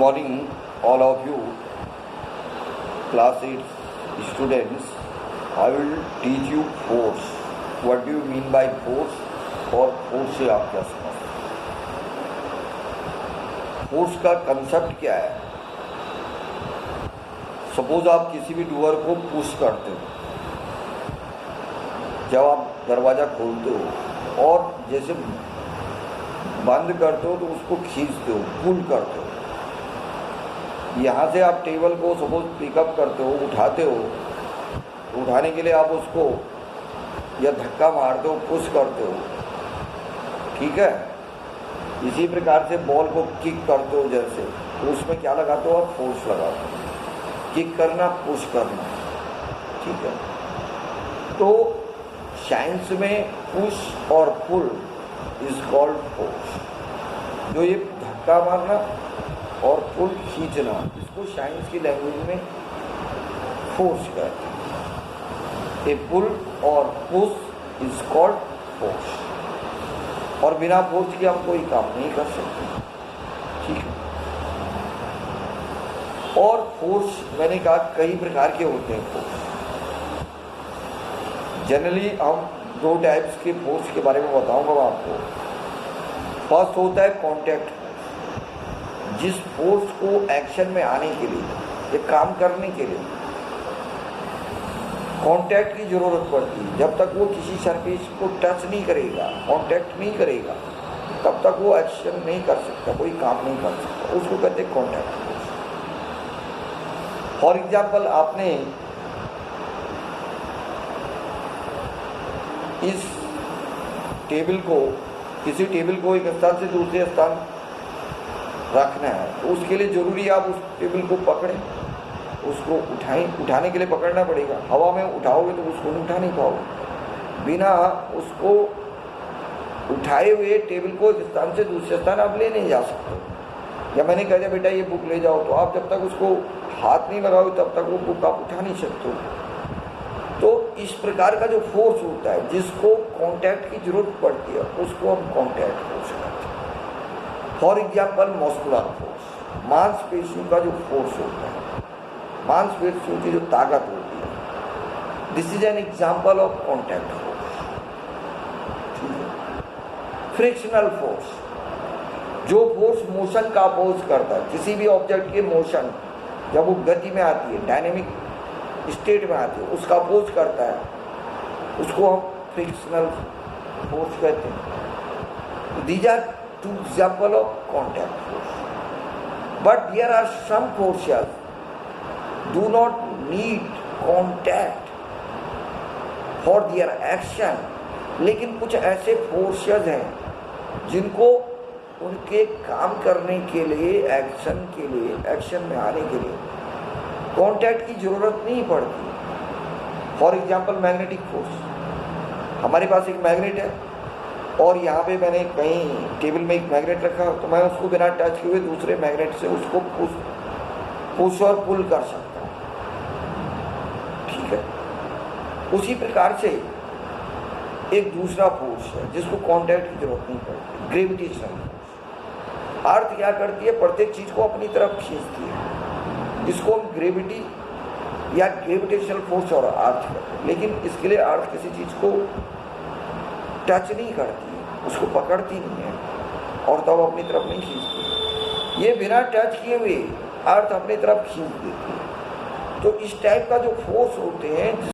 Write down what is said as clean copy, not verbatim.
morning, all of you, class 8 students. I will teach you force. What do you mean by force? और force से आप क्या समझते हैं? फोर्स का कंसेप्ट क्या है? सपोज आप किसी भी डोर को पुश करते हो, जब आप दरवाज़ा खोलते हो और जैसे बंद करते हो तो उसको खींचते हो, पुल करते हो। यहाँ से आप टेबल को सपोज पिकअप करते हो, उठाते हो, उठाने के लिए आप उसको या धक्का मारते हो, पुश करते हो, ठीक है। इसी प्रकार से बॉल को किक करते हो, जैसे तो उसमें क्या लगाते हो आप? फोर्स लगाते हो। किक करना, पुश करना, ठीक है। तो साइंस में पुश और पुल इज कॉल्ड फोर्स। जो ये धक्का मारना और पुल खींचना, इसको साइंस की लैंग्वेज में फोर्स कहते हैं। ए पुल और पुश इज कॉल्ड फोर्स। और बिना फोर्स के हम कोई काम नहीं कर सकते, ठीक है। और फोर्स मैंने कहा कई प्रकार के होते हैं। फोर्स जनरली हम दो टाइप्स के फोर्स के बारे में बताऊंगा मैं आपको। फर्स्ट होता है कांटेक्ट फोर्स, जिस फोर्स को एक्शन में आने के लिए या काम करने के लिए कांटेक्ट की जरूरत पड़ती है। जब तक वो किसी सरफेस को टच नहीं करेगा, कांटेक्ट नहीं करेगा, तब तक वो एक्शन नहीं कर सकता, कोई काम नहीं कर सकता। उसको कहते हैं कांटेक्ट फोर्स। फॉर एग्जाम्पल, आपने इस टेबल को, किसी टेबल को एक स्थान से दूसरे स्थान रखना है, तो उसके लिए जरूरी है आप उस टेबल को पकड़ें, उसको उठाएं। उठाने के लिए पकड़ना पड़ेगा। हवा में उठाओगे तो उसको उठा नहीं पाओगे। बिना उसको उठाए हुए टेबल को एक स्थान से दूसरे स्थान आप ले नहीं जा सकते। या मैंने कह दिया बेटा ये बुक ले जाओ, तो आप जब तक उसको हाथ नहीं लगाओगे तब तक वो बुक आप उठा नहीं सकते। तो इस प्रकार का जो फोर्स होता है, जिसको कांटेक्ट की जरूरत पड़ती है, उसको हम कांटेक्ट फोर्स कहते हैं। फॉर एग्जाम्पल, मस्कुलर फोर्स, मांसपेशियों का जो फोर्स होता है, मांसपेशियों की जो ताकत होती है, this is an example of contact force, ठीक है। फ्रिक्शनल फोर्स, जो फोर्स मोशन का अपोज करता है, किसी भी ऑब्जेक्ट के मोशन जब वो गति में आती है, डायनेमिक स्टेट में आती है, उसका अपोज करता है, उसको हम फ्रिक्शनल फोर्स कहते हैं। These are two example of contact force. But there are some forces do not need contact for their action। लेकिन कुछ ऐसे फोर्सेस हैं जिनको उनके काम करने के लिए, एक्शन में आने के लिए कांटेक्ट की जरूरत नहीं पड़ती। For example, magnetic force. हमारे पास एक मैग्नेट है और यहाँ पे मैंने कहीं टेबल में एक मैग्नेट रखा, तो मैं उसको बिना टच किए हुए दूसरे मैग्नेट से उसको पुश और पुल कर सकता हूँ, ठीक है। उसी प्रकार से एक दूसरा फोर्स है जिसको कांटेक्ट की जरूरत नहीं पड़ती, ग्रेविटेशनल फोर्स। अर्थ क्या करती है? प्रत्येक चीज को अपनी तरफ खींचती है। इसको हम ग्रेविटी या ग्रेविटेशनल फोर्स और अर्थ करते हैं। लेकिन इसके लिए अर्थ किसी चीज को टच नहीं करती है, उसको पकड़ती नहीं है और तब अपनी तरफ नहीं खींचती। ये बिना टच किए हुए अर्थ अपनी तरफ खींच देती है। तो इस टाइप का जो फोर्स होते हैं